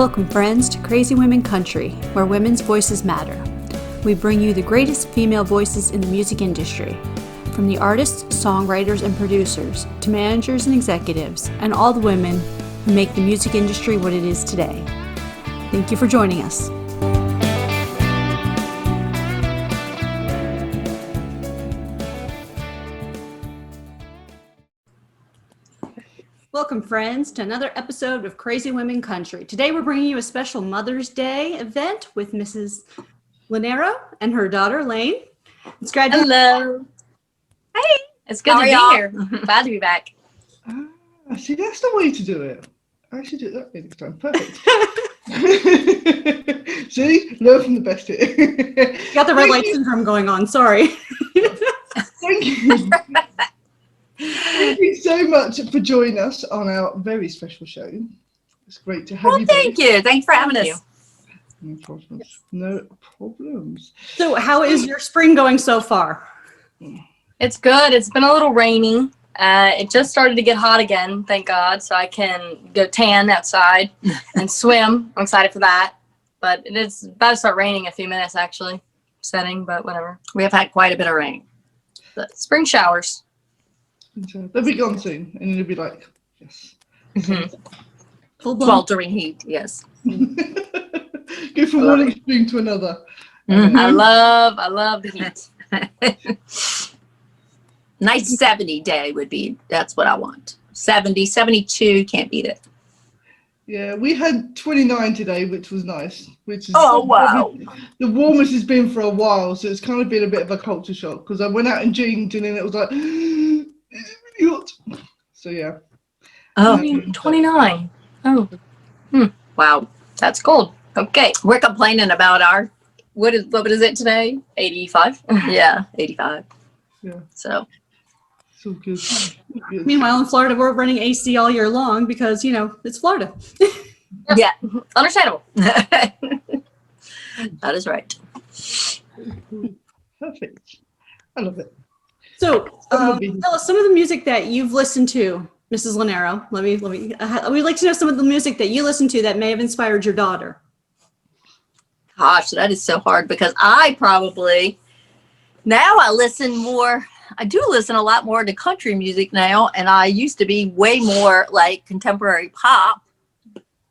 Welcome, friends, to Crazy Women Country, where women's voices matter. We bring you the greatest female voices in the music industry, from the artists, songwriters, and producers, to managers and executives, and all the women who make the music industry what it is today. Thank you for joining us. Welcome, friends, to another episode of Crazy Women Country. Today we're bringing you a special Mother's Day event with Mrs. Lonero and her daughter, Laine. It's glad Hello. Hey, it's good to be here. Glad to be back. See, that's the way to do it. I should do it that way next time. Perfect. See, learn from the best here. You got the red light syndrome going on. Sorry. Thank you. Thank you so much for joining us on our very special show. It's great to have you. Thank you. Thanks for having us. No problems. No problems. So how is your spring going so far? It's good. It's been a little rainy. It just started to get hot again, thank God, so I can go tan outside and swim. I'm excited for that. But it's about to start raining in a few minutes, actually. Setting, but whatever. We have had quite a bit of rain. But spring showers. They'll be gone soon, and you'll be like, yes. Sweltering heat, yes. Go from one extreme to another. I love the heat. Nice 70 day would be, that's what I want. 70, 72, can't beat it. Yeah, we had 29 today, which was nice. Which is wow. The warmest it's been for a while, so it's kind of been a bit of a culture shock because I went out in jeans and then it was like, it's really hot. So yeah. Oh, 29. Oh, wow, that's cold. Okay, we're complaining about our, what is it today? 85? Yeah, 85. Yeah. So good. Meanwhile, in Florida, we're running AC all year long because, you know, it's Florida. Yeah, understandable. That is right. Perfect. I love it. So, tell us some of the music that you've listened to, Mrs. Lonero. We'd like to know some of the music that you listen to that may have inspired your daughter. Gosh, that is so hard because I do listen a lot more to country music now, and I used to be way more like contemporary pop,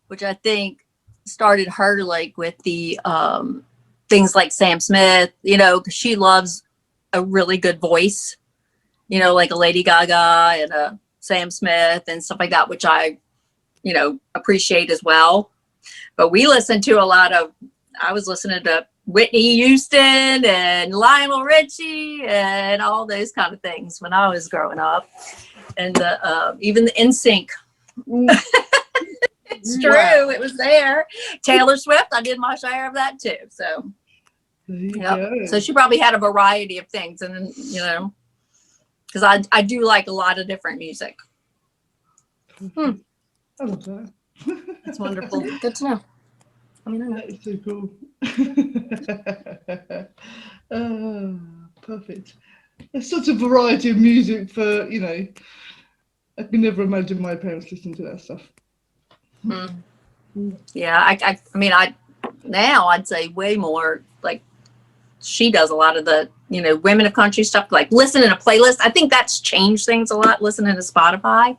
which I think started her like with the things like Sam Smith, you know, because she loves a really good voice, you know, like a Lady Gaga and a Sam Smith and stuff like that, which I, you know, appreciate as well. But we listened to I was listening to Whitney Houston and Lionel Richie and all those kind of things when I was growing up. And even the NSYNC. It's true. Wow. It was there. Taylor Swift, I did my share of that too. So, so she probably had a variety of things. And then, you know, because I do like a lot of different music. I love that. That's wonderful. Good to know. That is so cool. Perfect. There's such a variety of music for, you know, I can never imagine my parents listening to that stuff. Yeah, I mean, now I'd say way more like she does a lot of the, you know, women of country stuff, like listening to playlists. I think that's changed things a lot, listening to Spotify,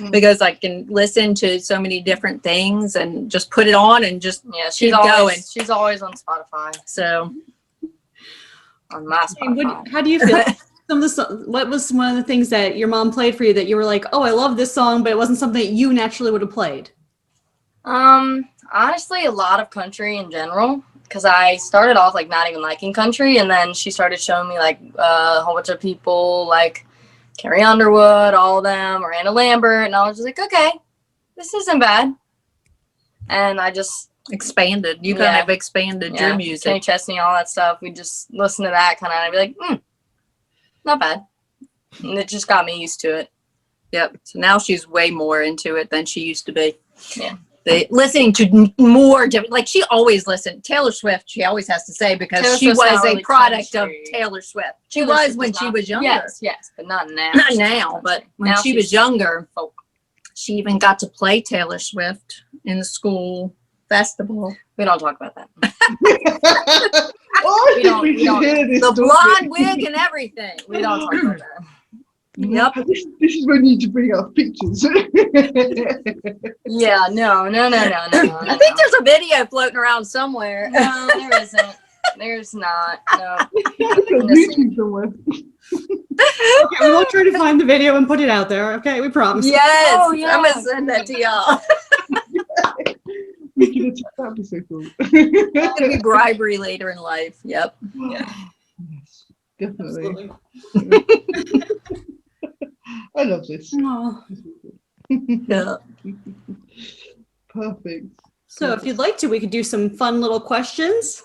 because I can listen to so many different things and just put it on and just she's always on Spotify. So on my Spotify. How do you feel? What was one of the things that your mom played for you that you were like, oh, I love this song, but it wasn't something that you naturally would have played? Honestly, a lot of country in general. Because I started off like not even liking country, and then she started showing me like a whole bunch of people like Carrie Underwood, all of them, or Anna Lambert, and I was just like, okay, this isn't bad. And I just expanded. You kind of expanded your music. Kenny Chesney, all that stuff. We just listen to that kind of, and I'd be like, not bad. And it just got me used to it. Yep. So now she's way more into it than she used to be. Yeah. Listening to more different, like she always listened. Taylor Swift, she always has to say, because she was a product of Taylor Swift. She was when she was younger. Yes, but not now. Not now, but when she was younger, she even got to play Taylor Swift in the school festival. We don't talk about that. Oh, We don't- we we should don't- hear this The story. blonde wig and everything. We don't talk about that. Yep. This is when you need to bring out pictures. Yeah, no. I think there's a video floating around somewhere. No, there isn't. There's not. No. It's on YouTube somewhere. Okay, we won't try to find the video and put it out there. Okay, we promise. Yes. Oh, yeah. I'm gonna send that to y'all. We can attack that be so cool. It's gonna be bribery later in life. Yep. Yes, definitely. Absolutely. I love this. Oh. Yeah. Perfect. So if you'd like to, we could do some fun little questions.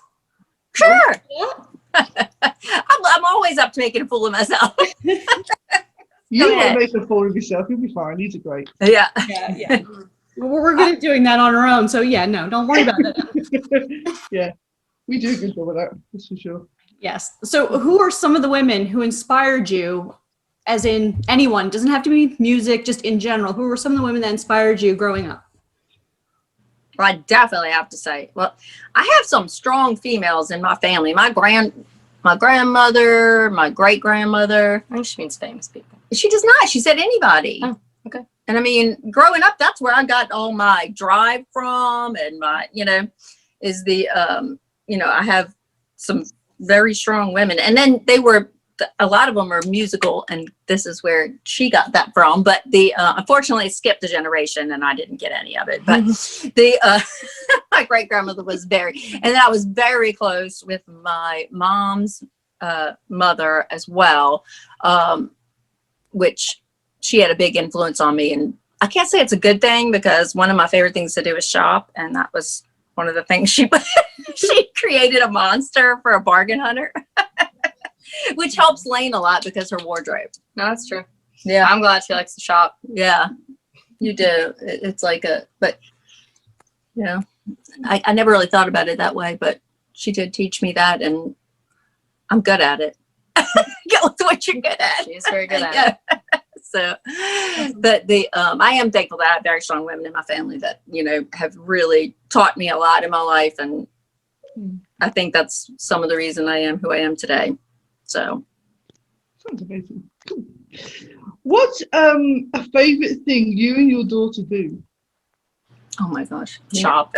Sure. Yeah. I'm always up to making a fool of myself. You Go want ahead. to make a fool of yourself, you'll be fine. These are great. Yeah. Yeah. We're good at doing that on our own. So yeah, no, don't worry about it. Yeah, we do a good job of that, that's for sure. Yes. So who are some of the women who inspired you, as in anyone, doesn't have to be music, just in general, who were some of the women that inspired you growing up? Well, I definitely have to say, well, I have some strong females in my family. My grandmother, my great grandmother. I think she means famous people. She does not. She said anybody. Oh, okay. And I mean, growing up, that's where I got all my drive from, and my, is the, I have some very strong women, and then a lot of them are musical, and this is where she got that from. But unfortunately, it skipped a generation, and I didn't get any of it. But my great grandmother was and I was very close with my mom's mother as well, which she had a big influence on me. And I can't say it's a good thing, because one of my favorite things to do is shop, and that was one of the things she created a monster for a bargain hunter. Which helps Laine a lot because her wardrobe. No, that's true. Yeah. I'm glad she likes to shop. Yeah, you do. It's like but I never really thought about it that way, but she did teach me that, and I'm good at it. Go with what you're good at. She's very good at it. So, but I am thankful that I have very strong women in my family that, have really taught me a lot in my life. And I think that's some of the reason I am who I am today. So. Sounds amazing. Cool. What's a favorite thing you and your daughter do? Oh my gosh. Yeah. Shop.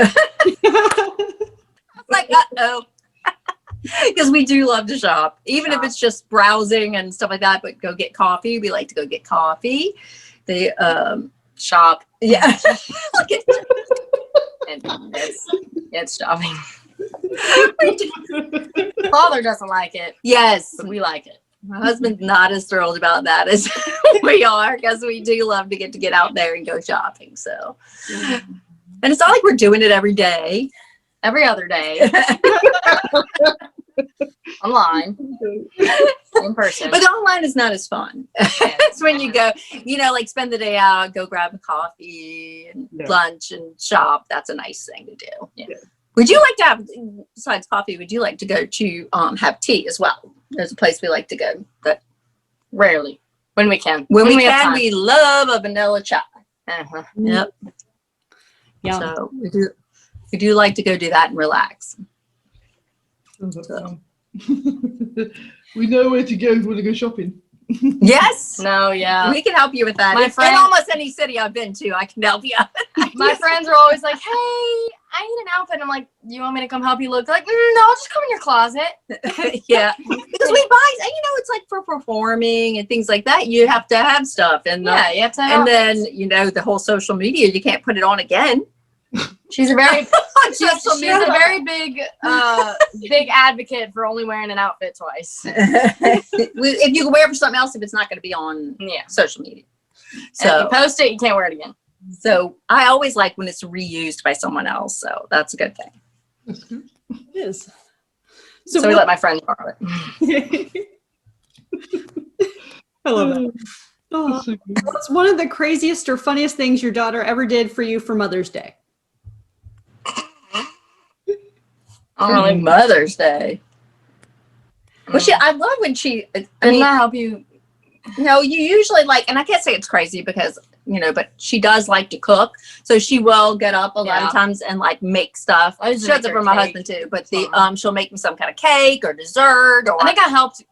Like, uh-oh. Because we do love to shop, even if it's just browsing and stuff like that. But go get coffee. We like to go get coffee. They Shop. yeah. Look at It's shopping. Father doesn't like it. yes. But we like it. My husband's not as thrilled about that as we are, because we do love to get out there and go shopping. So, and it's not like we're doing it every day. Every other day. Online. In person. But the online is not as fun. It's when you go, like spend the day out, go grab a coffee and lunch and shop. That's a nice thing to do. Yeah. Would you like to have, besides coffee, would you like to go to have tea as well? There's a place we like to go. But Rarely. When we can. when we have can, time. we love a vanilla chai. Uh-huh. Yep. Yeah. So we do like to go do that and relax. Sounds like fun. We know where to go if we want to go shopping. Yes. No, yeah. We can help you with that. My In friend- almost any city I've been to, I can help you. My friends are always like, hey, I need an outfit. I'm like, you want me to come help you look? They're like, no, just come in your closet. Yeah, because we buy, it's like for performing and things like that. You have to have stuff, and Yeah, you have to have and then the whole social media, you can't put it on again. She's a very On social she's a media. very big big advocate for only wearing an outfit twice. If you can wear it for something else, if it's not going to be on Yeah. social media. And if So you post it, you can't wear it again. so I always like when it's reused by someone else. So that's a good thing. That's good. It is. So we let my friends borrow it. I love that. Oh, That's so good. what's one of the craziest or funniest things your daughter ever did for you for Mother's Day? Only Mother's Day. Well, I love when she. I Didn't mean, I help you No, you usually like, and I can't say it's crazy because, but she does like to cook. So she will get up a lot of times and like make stuff. She does it for my husband too, but she'll make me some kind of cake or dessert. Or I think I helped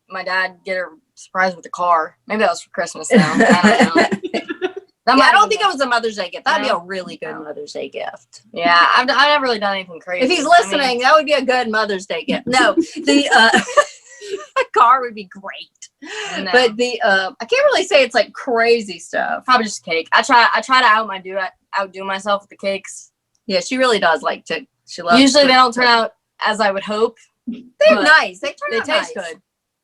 my dad get her surprised with the car. Maybe that was for Christmas though. I don't know. I don't think it was a Mother's Day gift. That'd be a really good Mother's Day gift. Yeah, I've never really done anything crazy. If he's listening, that would be a good Mother's Day gift. No, the car would be great. No. But I can't really say it's like crazy stuff. Probably just cake. I try to outdo myself with the cakes. Yeah, she really does like to. She loves. Usually they don't turn out as I would hope. They're nice. They taste nice. good.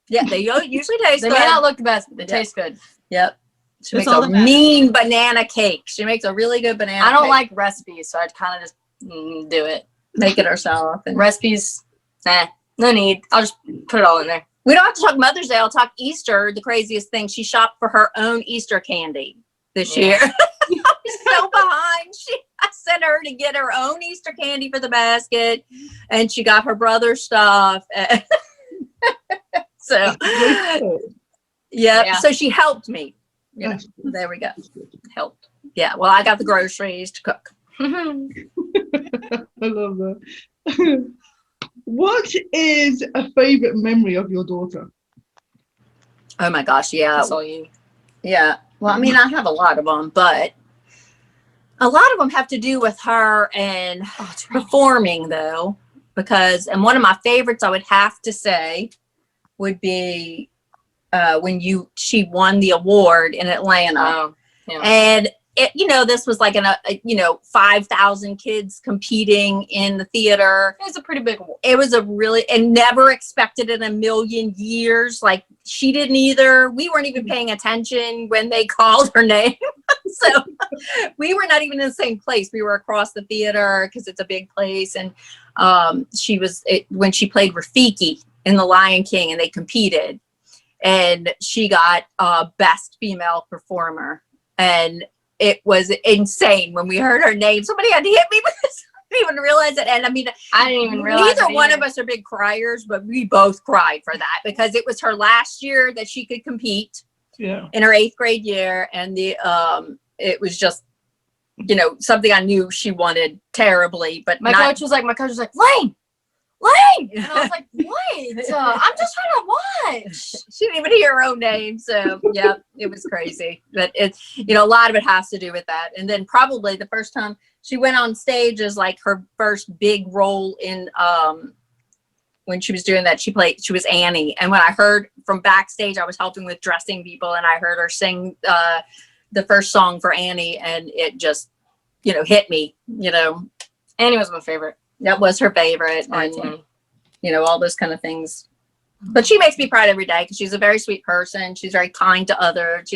Yeah, they usually taste They good. may not look the best, but they taste good. Yep. She That's makes all a that matters. mean banana cake. She makes a really good banana I don't cake. like recipes, so I kind of just do it. Make it herself. And Recipes, no need. I'll just put it all in there. we don't have to talk Mother's Day. I'll talk Easter. The craziest thing, she shopped for her own Easter candy this year. She's so behind. I sent her to get her own Easter candy for the basket, and she got her brother's stuff. So, yeah. So she helped me. There we go. Helped. Yeah. Well, I got the groceries to cook. I love that. What is a favorite memory of your daughter? Oh my gosh. Yeah. That's all you. Yeah. Well, I mean, I have a lot of them, but a lot of them have to do with her and performing, though, and one of my favorites I would have to say would be when she won the award in Atlanta. Oh, yeah. And this was like 5,000 kids competing in the theater. It was a pretty big award. It was and never expected in a million years. Like, she didn't either. We weren't even paying attention when they called her name. So we were not even in the same place. We were across the theater because it's a big place. And when she played Rafiki in The Lion King, and they competed, and she got best female performer. And it was insane when we heard her name. Somebody had to hit me because I didn't even realize it. And I mean, I didn't even realize neither one of us are big criers, but we both cried for that because it was her last year that she could compete. Yeah. In her 8th grade year, and it was just something I knew she wanted terribly. But my coach was like, Laine, and I was like, what? I'm just trying to watch. She didn't even hear her own name. So yeah, it was crazy. But it's a lot of it has to do with that. And then probably the first time she went on stage as like her first big role in when she was doing that, she was Annie. And when I heard from backstage, I was helping with dressing people, and I heard her sing the first song for Annie, and it just hit me. Annie was my favorite. That was her favorite, and all those kind of things. But she makes me proud every day because she's a very sweet person. She's very kind to others,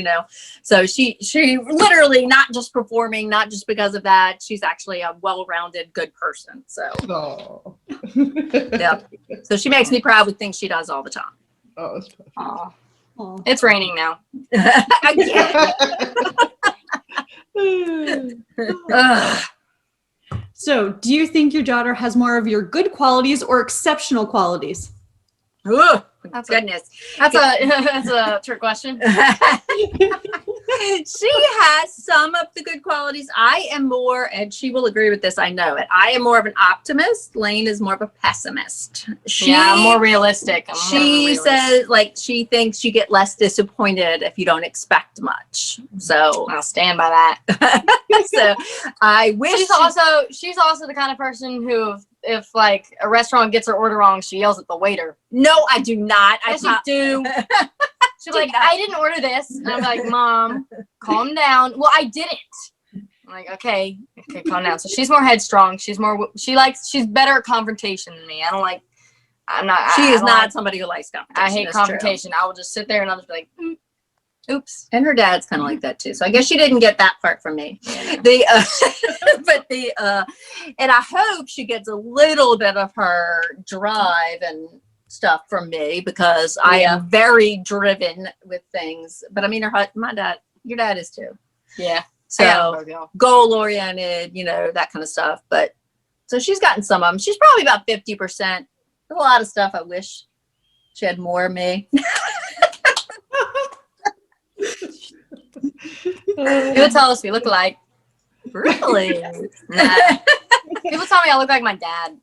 So she literally not just performing, not just because of that. She's actually a well-rounded, good person. So Oh. yeah. So she makes me proud with things she does all the time. Oh, that's perfect. Aw. It's raining now. Ugh. So, do you think your daughter has more of your good qualities or exceptional qualities? Ugh. That's Goodness. That's a trick question. She has some of the good qualities. I am more, and she will agree with this, I know it. I am more of an optimist. Laine is more of a pessimist. I'm more realistic. She says, she thinks you get less disappointed if you don't expect much. So I'll stand by that. so I wish she's also the kind of person who, if like a restaurant gets her order wrong, she yells at the waiter. No, I do not. Yes, you do. She's like, I didn't order this. And I'm like, Mom, calm down. Well, I didn't. I'm like, okay, calm down. So she's more headstrong. She's better at confrontation than me. She is not somebody who likes confrontation. I hate confrontation. I will just sit there and I'll just be like, oops. And her dad's kind of like that too. So I guess she didn't get that part from me. Yeah. And I hope she gets a little bit of her drive and stuff from me because I am very driven with things. But I mean, your dad is too. Yeah. So goal oriented, that kind of stuff. But so she's gotten some of them. She's probably about 50%. There's a lot of stuff I wish she had more of me. People tell us we look alike. Really? Nah. People tell me I look like my dad.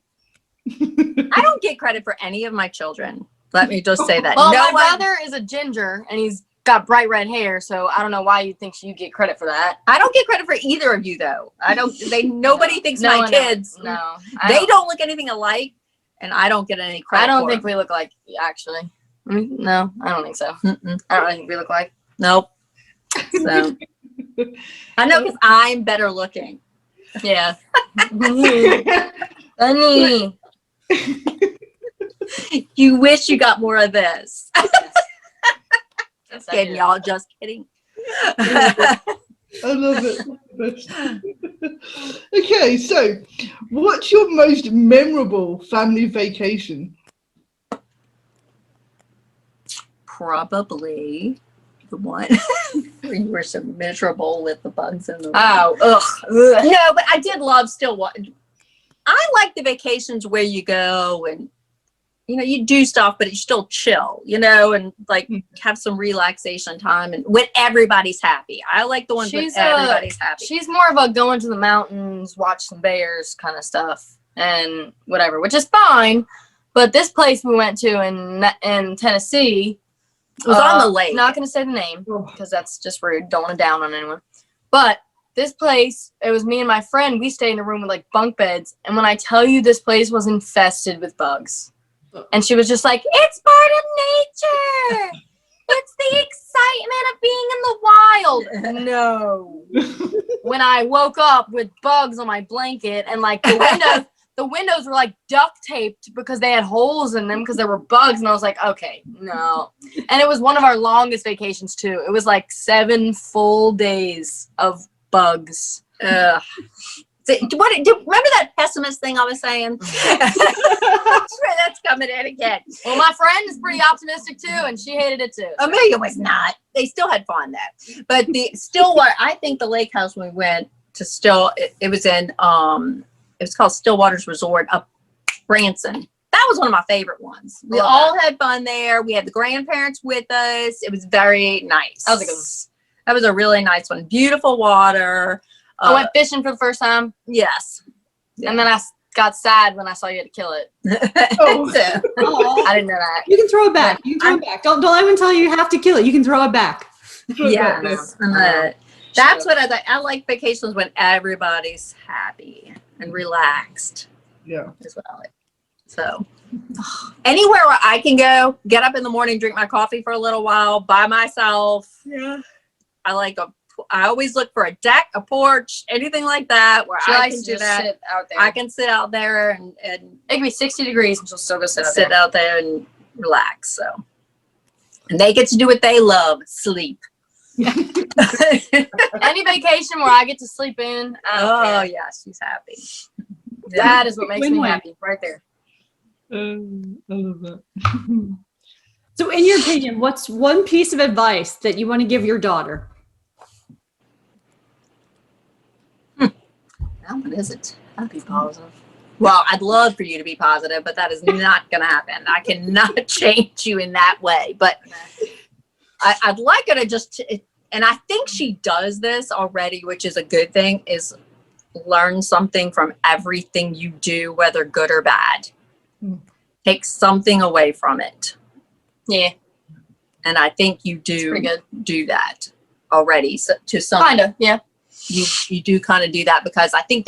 I don't get credit for any of my children. Let me just say that. Well, no my one, brother is a ginger and he's got bright red hair, so I don't know why you think you get credit for that. I don't get credit for either of you though. I don't. Nobody thinks my kids. No, they don't look anything alike, and I don't get any credit. I don't for think them. we look like actually. No, I don't think so. Mm-mm. I don't think we look like. Nope. So I know because I'm better looking. Yeah. Funny. You wish you got more of this. Yes, Just I kidding, do. y'all. Just kidding. I love it. Okay, so what's your most memorable family vacation? Probably the one where you were so miserable with the bugs in the Oh, ugh. No, but I did love I like the vacations where you go and you do stuff, but you still chill, and like have some relaxation time and when everybody's happy. I like the ones when everybody's happy. She's more of a going to the mountains, watch some bears kind of stuff and whatever, which is fine. But this place we went to in Tennessee, It was on the lake. Not going to say the name because that's just rude. Don't want to down on anyone. But this place, it was me and my friend. We stayed in a room with like bunk beds. And when I tell you this place was infested with bugs. And she was just like, it's part of nature. It's the excitement of being in the wild. No. When I woke up with bugs on my blanket and like the windows were like duct taped because they had holes in them because there were bugs. And I was like, okay, no. And it was one of our longest vacations too. It was like 7 full days of bugs. Ugh. Remember that pessimist thing I was saying? I'm sure that's coming in again. Well, my friend is pretty optimistic too, and she hated it too. Amelia was not. They still had fun though. But the Stillwater, I think the lake house when we went to it was in it was called Stillwater's Resort up Branson. That was one of my favorite ones. We all had fun there. We had the grandparents with us. It was very nice. That was a really nice one. Beautiful water. I went fishing for the first time. Yes. And then I got sad when I saw you had to kill it. I didn't know that. You can throw it back. Don't anyone tell you have to kill it. You can throw it back. Yes. That's what I like vacations when everybody's happy and relaxed. Yeah. Is what I like. So anywhere where I can go, get up in the morning, drink my coffee for a little while by myself. Yeah. I always look for a deck, a porch, anything like that where I can do that. Sit out there. I can sit out there and it can be 60 degrees and she'll still go sit out there and relax. So, and they get to do what they love, sleep. Any vacation where I get to sleep in. Oh yeah, she's happy. That is what makes me happy, right there. I love that. So in your opinion, what's one piece of advice that you want to give your daughter? That one isn't. I'd be positive. Well, I'd love for you to be positive, but that is not going to happen. I cannot change you in that way. But I'd like her to and I think she does this already, which is a good thing, is learn something from everything you do, whether good or bad. Take something away from it. Yeah. And I think you do that already. So, to some kind of, yeah. You do kind of do that because I think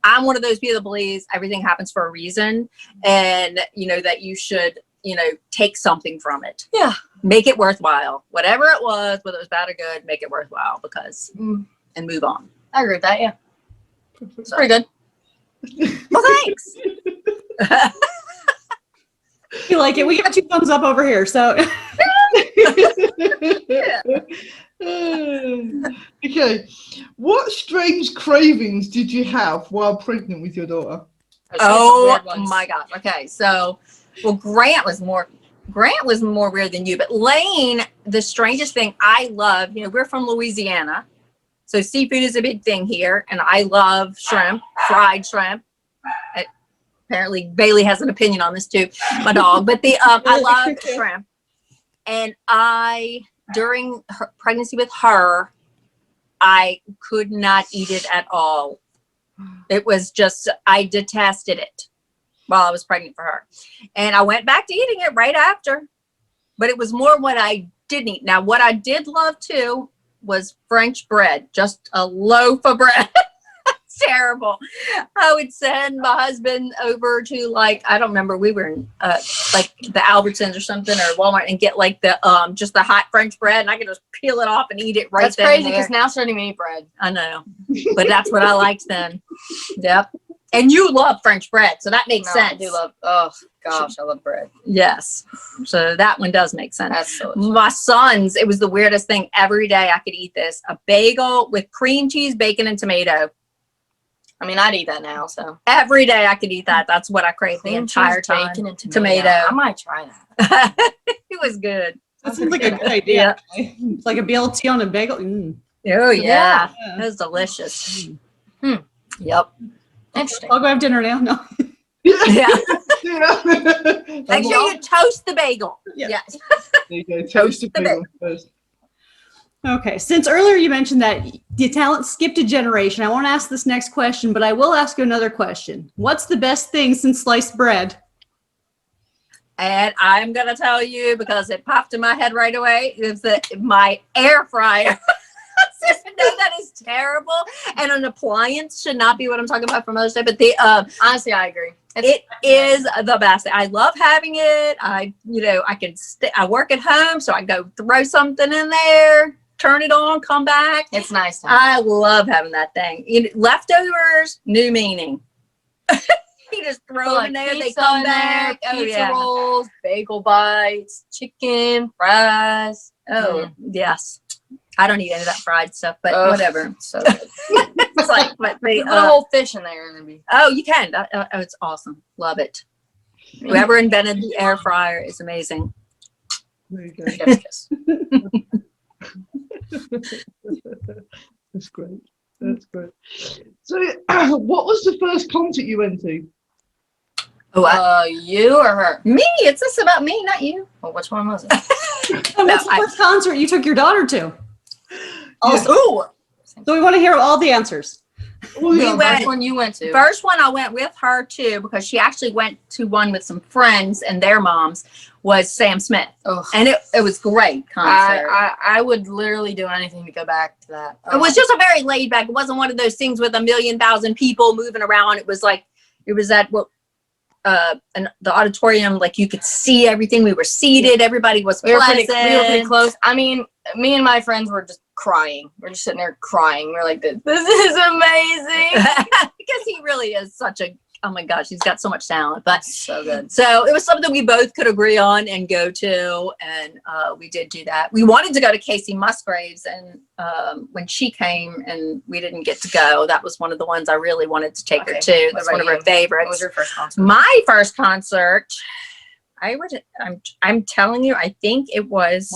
I'm one of those people that believes everything happens for a reason, and that you should take something from it. Yeah. Make it worthwhile. Whatever it was, whether it was bad or good, make it worthwhile and move on. I agree with that, yeah. It's pretty good. Well, thanks. You like it? We got 2 thumbs up over here, so. Yeah. Okay, what strange cravings did you have while pregnant with your daughter? Oh my gosh. Okay, so Grant was more weird than you, but Laine, the strangest thing I love, we're from Louisiana, so seafood is a big thing here, and I love shrimp, fried shrimp. Apparently Bailey has an opinion on this too, my dog, but I love shrimp. And during her pregnancy with her, I could not eat it at all. It was just, I detested it while I was pregnant for her. And I went back to eating it right after. But it was more what I didn't eat. Now, what I did love too was French bread, just a loaf of bread. Terrible. I would send my husband over to like, I don't remember, we were in like the Albertsons or something or Walmart and get like the just the hot French bread, and I could just peel it off and eat it right That's then crazy and because there. now starting to eat bread. I know, but that's what I liked then. Yep. And you love French bread, so that makes sense. I do love, oh gosh, I love bread. Yes. So that one does make sense. That's so delicious. My sons, it was the weirdest thing. Every day I could eat this. A bagel with cream cheese, bacon, and tomato. I mean, I'd eat that now, so. Every day I could eat that. That's what I craved the Cream entire cheese, time. bacon, and Tomato. I might try that. It was good. That seems like a good idea. It's like a BLT on a bagel. Oh, yeah. Yeah. It was delicious. Hmm. Yep. Interesting. I'll go have dinner now. No. Yeah. Yeah. Make sure you toast the bagel. Yeah. Yes. There you go. Toast the the bagel first. Okay. Since earlier you mentioned that the talent skipped a generation, I won't ask this next question, but I will ask you another question. What's the best thing since sliced bread? And I'm going to tell you because it popped in my head right away is that my air fryer. I know that is terrible. And an appliance should not be what I'm talking about for Mother's Day, but the Honestly, I agree. it is the best. I love having it. I can I work at home, so I go throw something in there, turn it on, come back. It's nice. I love having that thing. Leftovers, new meaning. You just throw them in there, they pizza come in there, back. Oh, pizza yeah. rolls, bagel bites, chicken, fries. Oh, yes. I don't eat any of that fried stuff, but Ugh. whatever. So good. It's like, but they, Put a whole fish in there and it'd be. oh, you can. It's awesome. Love it. Whoever invented the air fryer is amazing. There you go. Chef's kiss. That's great. That's great. So, what was the first concert you went to? Oh, You or her? me. It's just about me, not you. Well, which one was it? What's the first concert you took your daughter to? Also, Ooh. so we want to hear all the answers. Well, We yeah, went- Which one you went to? First one I went with her too because she actually went to one with some friends and their moms was Sam Smith, Ugh. and it was great concert. I would literally do anything to go back to that. It was just a very laid back. It wasn't one of those things with 1,000,000 people moving around. It was like it was at what the auditorium, like you could see everything. We were seated. Everybody was we were pleasant. pretty close. I mean, me and my friends were just crying. We're just sitting there crying. We're like, this is amazing. Because he really is such a, oh my gosh, he's got so much talent. But So good. so it was something we both could agree on and go to, and we did do that. We wanted to go to Casey Musgraves, and when she came and we didn't get to go, that was one of the ones I really wanted to take her Okay. to. What That's about one of her you? What favorites. was your first concert? My first concert, I'm telling you, I think it was,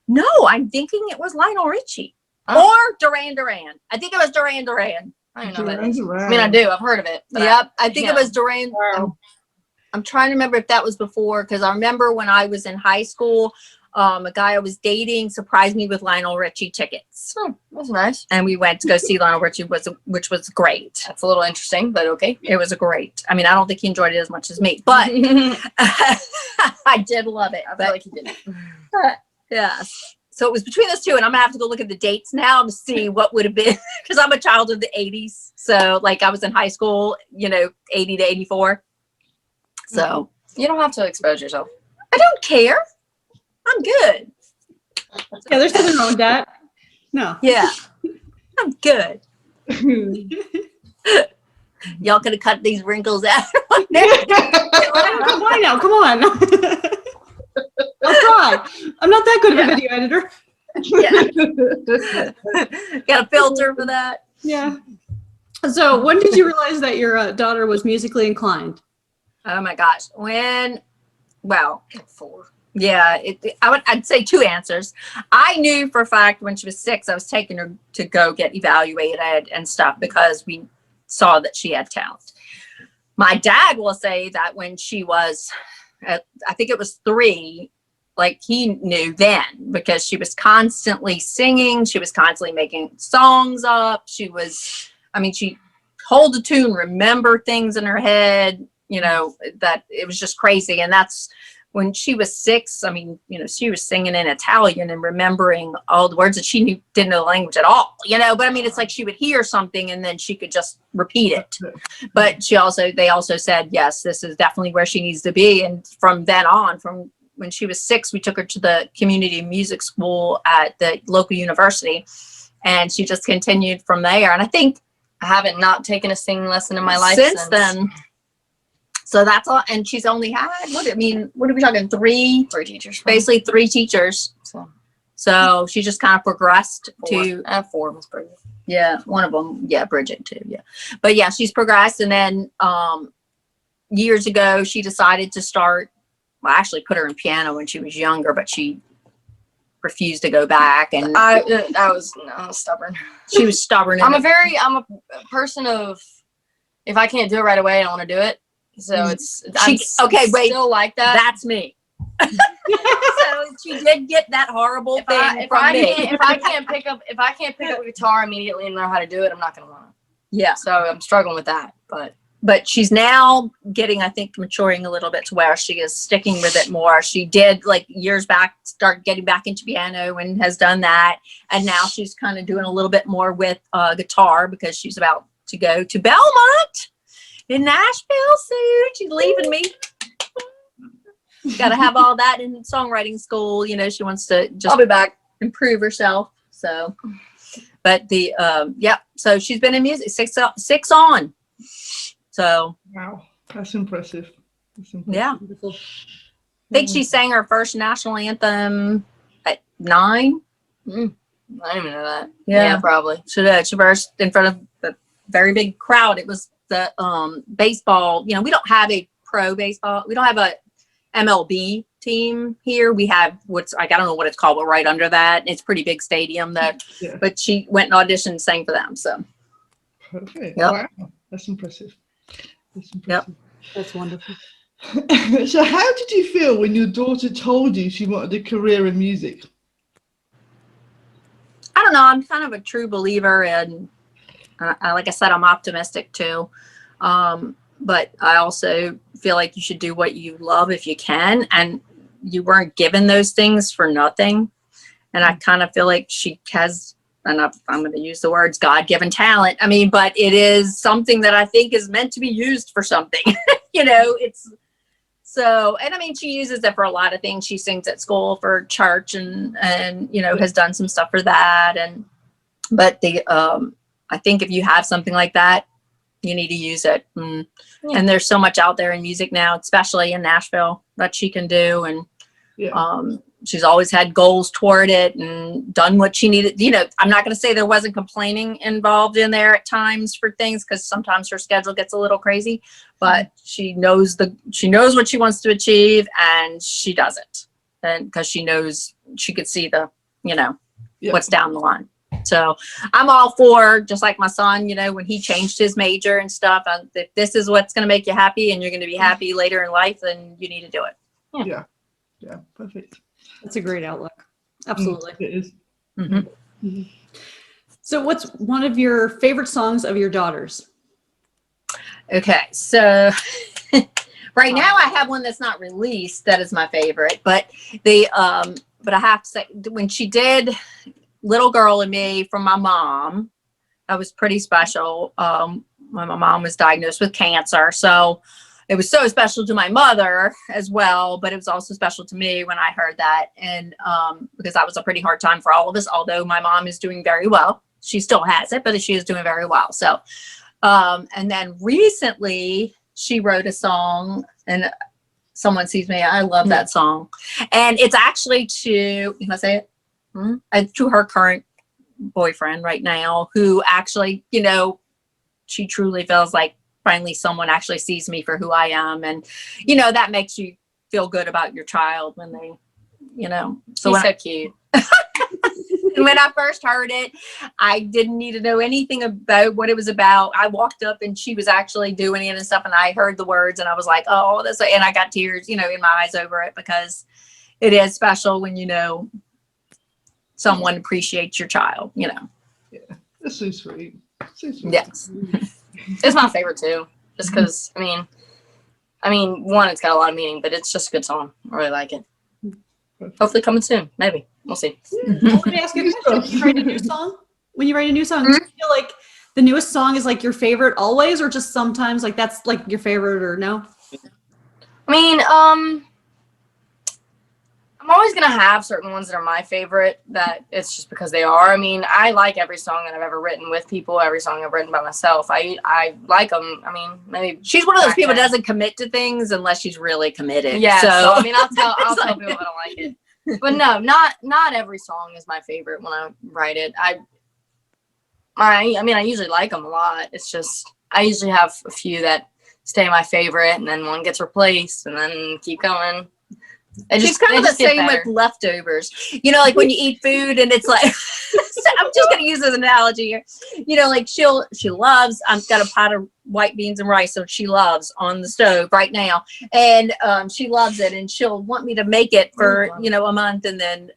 no, I'm thinking it was Lionel Richie or Duran Duran. I think it was Duran Duran. I don't know what that is. Duran I mean, I do. I've heard of it. But Yep, I think yeah. it was Duran. I'm trying to remember if that was before, because I remember when I was in high school, a guy I was dating surprised me with Lionel Richie tickets, That's nice. and we went to go see Lionel Richie, which was great. That's a little interesting, but okay. It was great. I mean, I don't think he enjoyed it as much as me, but I did love it. I feel But like you did. yes. So it was between those two, and I'm gonna have to go look at the dates now to see what would have been, because I'm a child of the 80s. So like I was in high school, 80 to 84. So You don't have to expose yourself. I don't care. I'm good. Yeah, there's nothing wrong with that. No. Yeah. I'm good. Y'all could have cut these wrinkles out. Why now? Come on. I'll try. I'm not that good of a video editor. Got a filter for that. Yeah. So when did you realize that your daughter was musically inclined? Oh my gosh. Well, 4. Yeah, I'd say 2 answers. I knew for a fact when she was 6, I was taking her to go get evaluated and stuff because we saw that she had talent. My dad will say that when she was, I think it was 3, like he knew then, because she was constantly singing. She was constantly making songs up. She hold a tune, remember things in her head, that it was just crazy. And that's when she was 6. She was singing in Italian and remembering all the words that she didn't know the language at all, but it's like she would hear something and then she could just repeat it. But they also said, yes, this is definitely where she needs to be. And from then on, from when she was 6, we took her to the community music school at the local university, and she just continued from there. And I think I haven't not taken a singing lesson in my life since then. So that's all. And she's only had, what are we talking? Three teachers. Basically 3 teachers. So she just kind of progressed to 4 was Bridget. Yeah, one of them. Yeah, Bridget too. Yeah. But yeah, she's progressed. And then years ago, she decided to start, I actually put her in piano when she was younger, but she refused to go back. And I was stubborn. She was stubborn. I'm a person of, if I can't do it right away, I don't want to do it. So still like that. That's me. So she did get that horrible thing from me. If I can't pick up a guitar immediately and know how to do it, I'm not going to want to. Yeah. So I'm struggling with that, but she's now getting, I think, maturing a little bit to where she is sticking with it more. She did, like, years back, start getting back into piano and has done that. And now she's kind of doing a little bit more with guitar, because she's about to go to Belmont in Nashville soon. She's leaving me. Got to have all that in songwriting school. She wants to just, I'll be back, improve herself. So, but so she's been in music 6 on. So wow, that's impressive. Yeah, I think she sang her first national anthem at 9. I didn't even know that. Yeah, probably. She versed in front of a very big crowd. It was the baseball. We don't have a pro baseball. We don't have a MLB team here. We have I don't know what it's called, but right under that, it's a pretty big stadium. But she went and auditioned and sang for them. So perfect. Yep. Wow, that's impressive. Yep. That's wonderful. So how did you feel when your daughter told you she wanted a career in music? I don't know. I'm kind of a true believer, and like I said, I'm optimistic too. But I also feel like you should do what you love if you can, and you weren't given those things for nothing. And I kind of feel like she has, and I'm going to use the words God-given talent. But it is something that I think is meant to be used for something. It's so, and she uses it for a lot of things. She sings at school for church and has done some stuff for that. But I think if you have something like that, you need to use it. And there's so much out there in music now, especially in Nashville, that she can do. And she's always had goals toward it and done what she needed. I'm not going to say there wasn't complaining involved in there at times for things, because sometimes her schedule gets a little crazy, but she knows what she wants to achieve, and she does it. And because she knows she could see what's down the line. So I'm all for, just like my son, when he changed his major and stuff, if this is what's going to make you happy and you're going to be happy later in life, then you need to do it. Yeah, perfect. That's a great outlook. Absolutely. It is. Mm-hmm. Mm-hmm. So what's one of your favorite songs of your daughter's? Okay, so right now I have one that's not released that is my favorite, but I have to say, when she did Little Girl and Me from my mom, that was pretty special. My mom was diagnosed with cancer, so it was so special to my mother as well, but it was also special to me when I heard that. And because that was a pretty hard time for all of us, although my mom is doing very well. She still has it, but she is doing very well. So, and then recently she wrote a song, and Someone Sees Me. I love that song. And it's actually can I say it? To her current boyfriend right now, who actually, she truly feels like finally someone actually sees me for who I am. And, that makes you feel good about your child when they, So he's so cute. When I first heard it, I didn't need to know anything about what it was about. I walked up and she was actually doing it and stuff, and I heard the words and I was like, oh, and I got tears, in my eyes over it, because it is special when you know someone appreciates your child, you know. Yeah, that's so sweet. So sweet. Yes. It's my favorite too. Just because, I mean, one, it's got a lot of meaning, but it's just a good song. I really like it. Hopefully coming soon. Maybe. We'll see. Let me ask you a question. When you write a new song, do you feel like the newest song is like your favorite always, or just sometimes like that's like your favorite, or no? I mean, I'm always going to have certain ones that are my favorite, that it's just because they are. I mean, I like every song that I've ever written with people, every song I've written by myself. I like them. I mean, maybe She's one of those people that doesn't commit to things unless she's really committed. yeah. So I mean, I'll tell It's people if I don't like it. But no, not every song is my favorite when I write it. I mean, I usually like them a lot. It's just I usually have a few that stay my favorite, and then one gets replaced, and then keep going. She's kind of the same with leftovers. You know, like when you eat food and it's like, so I'm just going to use this analogy here. You know, like she loves, I've got a pot of white beans and rice, so she loves on the stove right now. And she loves it, and she'll want me to make it for, you know, a month. And then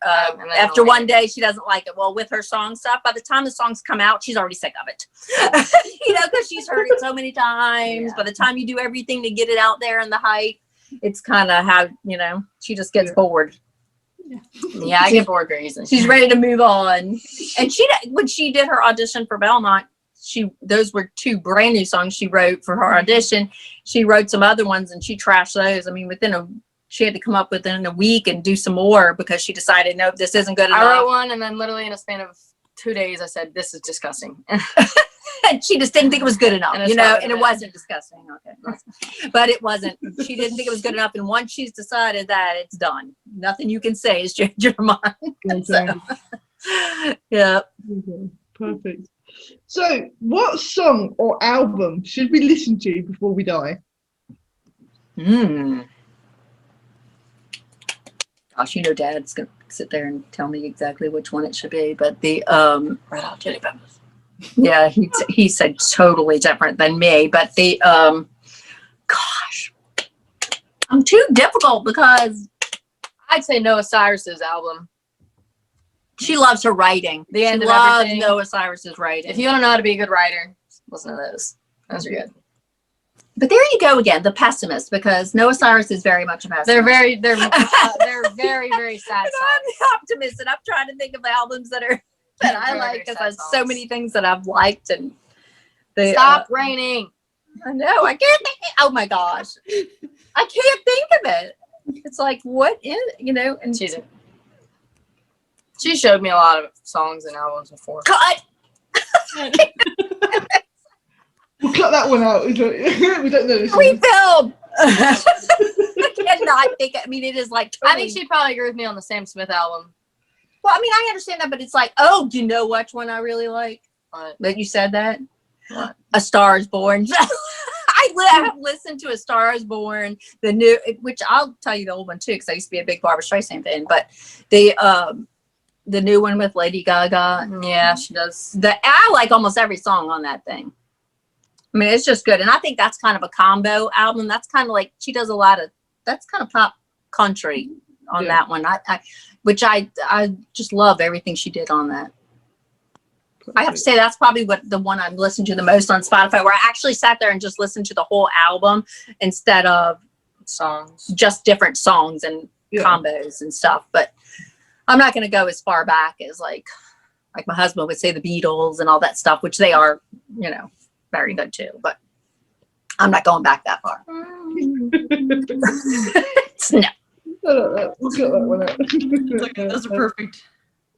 after one day, she doesn't like it. Well, with her song stuff, by the time the songs come out, she's already sick of it. You know, because she's heard it so many times. Yeah. By the time you do everything to get it out there in the hype, it's kind of how, you know, she just gets bored. Yeah, I get bored very easily. She's ready to move on. And when she did her audition for Belmont, those were 2 brand new songs she wrote for her audition. She wrote some other ones and she trashed those. I mean, she had to come up within a week and do some more because she decided, nope, this isn't good enough. I wrote one, and then literally in a span of 2 days, I said, this is disgusting. And she just didn't think it was good enough, you know, and it wasn't disgusting. Okay. But it wasn't. She didn't think it was good enough. And once she's decided that, it's done. Nothing you can say is change your mind. So, yeah. Okay, perfect. So, what song or album should we listen to before we die? Gosh, you know, Dad's going to sit there and tell me exactly which one it should be. But the Red Hot Chili Peppers. Yeah, he said totally different than me, but the gosh, I'm too difficult because I'd say Noah Cyrus's album. She loves her writing. The End she of loves Everything. Noah Cyrus's writing. If you don't know how to be a good writer, listen to those. Those are good. But there you go again, the pessimist, because Noah Cyrus is very much a pessimist. They're very, very, very sad And songs. I'm the optimist, and I'm trying to think of albums that I like, because there's so many things that I've liked. And Stop Raining. I know, I can't think. Oh my gosh, I can't think of it. It's like, what is, you know? And She showed me a lot of songs and albums before. cut. We'll cut that one out. We don't know this one. Rebuild. I cannot think. I mean, it is like. I think she'd probably agree with me on the Sam Smith album. Well, I mean, I understand that, but it's like, oh, do you know which one I really like? That you said that? What? A Star Is Born. I have listened to A Star Is Born, the new, which I'll tell you the old one too, because I used to be a big Barbra Streisand fan. But the new one with Lady Gaga. Yeah, she does. I like almost every song on that thing. I mean, it's just good, and I think that's kind of a combo album. That's kind of like she does a lot of. That's kind of pop country on that one. Which I just love everything she did on that. I have to say that's probably the one I'm listening to the most on Spotify, where I actually sat there and just listened to the whole album instead of Songs. just different songs and combos and stuff. But I'm not going to go as far back as like my husband would say the Beatles and all that stuff, which they are, you know, very good too. But I'm not going back that far. No. We'll cut that one out. Those are perfect.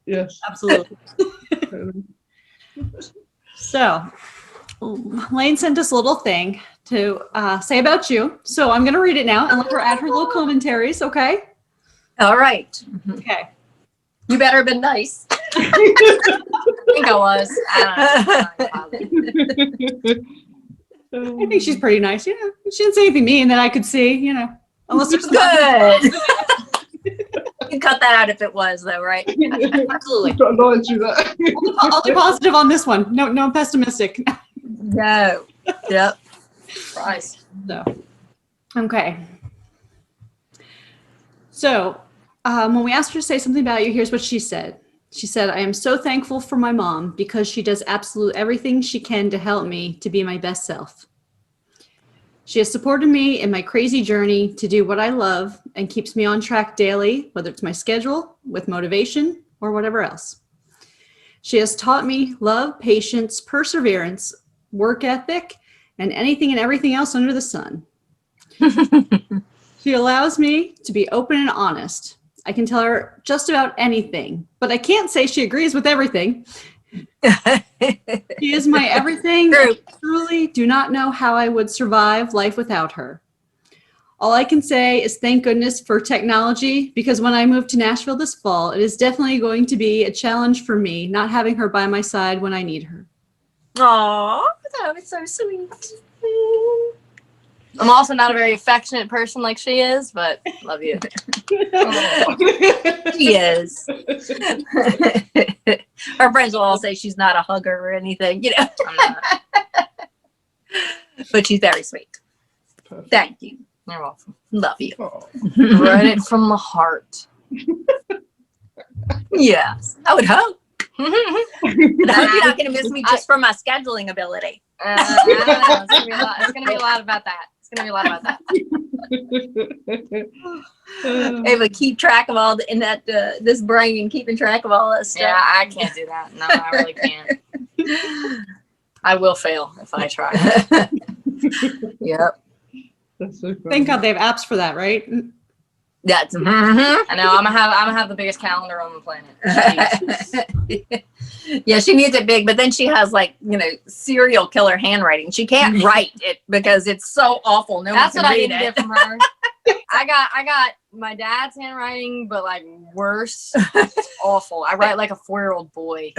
Yes. Absolutely. So, Laine sent us a little thing to say about you. So I'm going to read it now and let her add her little commentaries, okay? All right. Okay. You better have been nice. I think I was. I I think she's pretty nice. Yeah. She didn't say anything mean that I could see, you know, unless there's Good. You can cut that out if it was, though, right? Absolutely. Got to do that. I'll be positive on this one. No pessimistic. No. Yep. Christ. So, okay. So, When we asked her to say something about you, here's what she said. She said, I am so thankful for my mom because she does absolutely everything she can to help me to be my best self. She has supported me in my crazy journey to do what I love and keeps me on track daily, whether it's my schedule, with motivation, or whatever else. She has taught me love, patience, perseverance, work ethic, and anything and everything else under the sun. She allows me to be open and honest. I can tell her just about anything, but I can't say she agrees with everything. She is my everything. I truly do not know how I would survive life without her. All I can say is thank goodness for technology, because when I move to Nashville this fall, it is definitely going to be a challenge for me not having her by my side when I need her. Aw, that was so sweet. I'm also not a very affectionate person like she is, but love you. She is. Her friends will all say she's not a hugger or anything, you know. I'm not. But she's very sweet. Perfect. Thank you. You're welcome. Love you. Oh. Write it from the heart. Yes, I would hope. And I hope you're not going to miss me just for my scheduling ability. I don't know. It's gonna be a lot. It's gonna be a lot about that. It's gonna be a lot about that. Able to keep track of all in that this brain and keeping track of all that stuff. Yeah, I can't do that. No, I really can't. I will fail if I try. Yep. That's so funny. Thank God they have apps for that, right? That's. I know. I'm gonna have the biggest calendar on the planet. Jeez. Yeah, she needs it big, but then she has serial killer handwriting. She can't write it because it's so awful. No That's one what can I read need to it. get from her. I got my dad's handwriting, but like worse. It's awful. I write like a 4-year-old boy.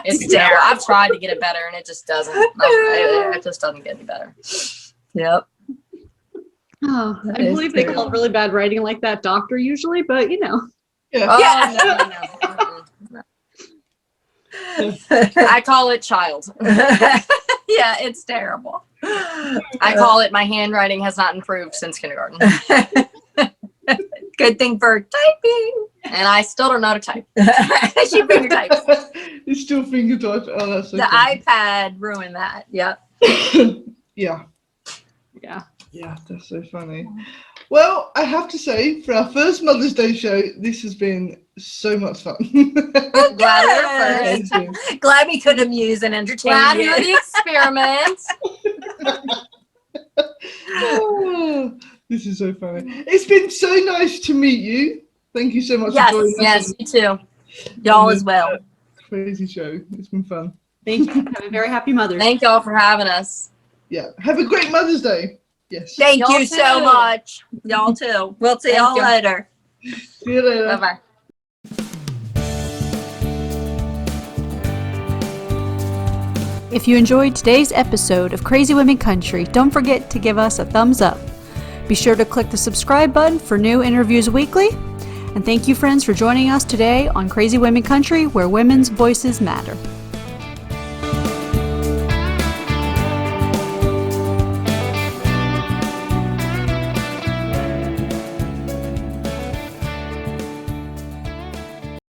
It's terrible. I've tried to get it better, and it just doesn't. It just doesn't get any better. Yep. Oh, I That is believe they call terrible. it really bad writing like that doctor usually, but Yeah. Oh Yeah. no. I call it child. Yeah, it's terrible. I call it my handwriting has not improved since kindergarten, Good thing for typing. and I still don't know how to type. She finger types. It's still finger type. Oh, that's so The funny. iPad ruined that. Yep. Yeah. yeah. Yeah, that's so funny. Well, I have to say, for our first Mother's Day show, this has been so much fun. Glad we were first. Thank you. Glad we could amuse and entertain Glad you. you're the experiment. Oh, this is so funny. It's been so nice to meet you. Thank you so much Yes, for joining us Yes, on you too. Y'all this, as well. Crazy show. It's been fun. Thank you. Have a very happy Mother's. Thank y'all for having us. Yeah. Have a great Mother's Day. Yes. Thank Y'all you so too. much. Y'all too. We'll see Thank y'all you. later. See you later. Bye bye. If you enjoyed today's episode of Crazy Women Country, don't forget to give us a thumbs up. Be sure to click the subscribe button for new interviews weekly. And thank you, friends, for joining us today on Crazy Women Country, where women's voices matter.